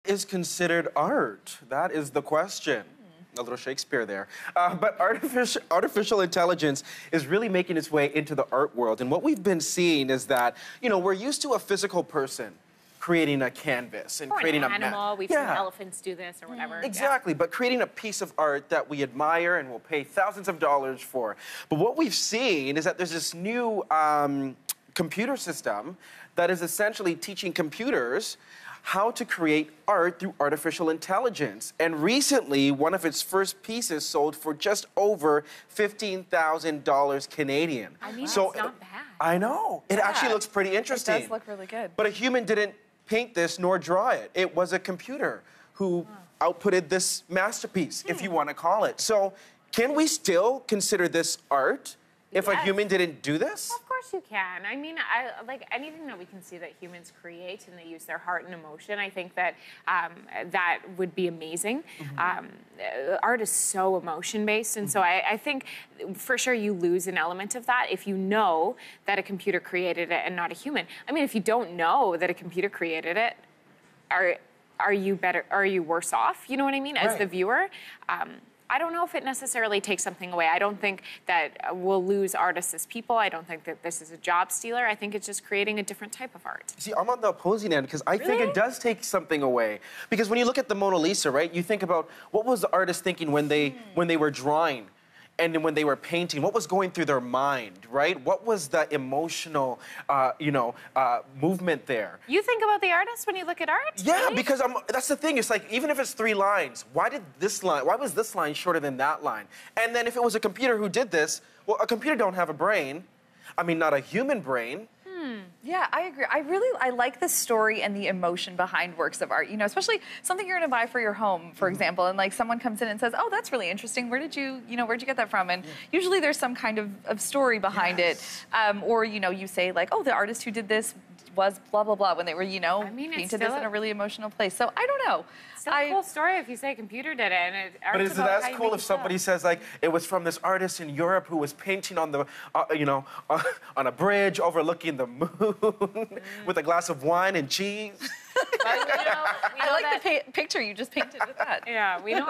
is considered art? That is the question. A little Shakespeare there. But artificial intelligence is really making its way into the art world. And what we've been seeing is that, you know, we're used to a physical person creating a canvas and or creating an animal. We've seen elephants do this or whatever. Exactly, but creating a piece of art that we admire and will pay thousands of dollars for. But what we've seen is that there's this new computer system that is essentially teaching computers how to create art through artificial intelligence. And recently, one of its first pieces sold for just over $15,000 Canadian. I mean, so it's not bad. I know. It actually looks pretty interesting. It does look really good. But a human didn't paint this nor draw it. It was a computer who outputted this masterpiece, if you want to call it. So can we still consider this art if a human didn't do this? Of course you can. I mean, like anything that we can see that humans create and they use their heart and emotion, I think that that would be amazing. Art is so emotion-based, and so I think for sure you lose an element of that if you know that a computer created it and not a human. I mean, if you don't know that a computer created it, are you better? Are you worse off? You know what I mean, as the viewer. I don't know if it necessarily takes something away. I don't think that we'll lose artists as people. I don't think that this is a job stealer. I think it's just creating a different type of art. See, I'm on the opposing end because I think it does take something away. Because when you look at the Mona Lisa, right, you think about what was the artist thinking when they were drawing and then when they were painting, what was going through their mind, right? What was the emotional, movement there? You think about the artist when you look at art? Yeah, really? because that's the thing. It's like, even if it's 3 lines, why was this line shorter than that line? And then if it was a computer who did this, well, a computer don't have a brain. I mean, not a human brain. Yeah, I agree. I like the story and the emotion behind works of art, you know, especially something you're going to buy for your home, for example, and like someone comes in and says, oh, that's really interesting. Where'd you get that from? And usually there's some kind of story behind it. Or, you know, you say like, oh, the artist who did this was blah, blah, blah, when they were, you know, painted this in a really emotional place. So I don't know. It's a cool story if you say a computer did it. And but is it as cool if somebody says, like, it was from this artist in Europe who was painting on the, on a bridge overlooking the moon with a glass of wine and cheese? But, I like the picture you just painted with that. Yeah, we know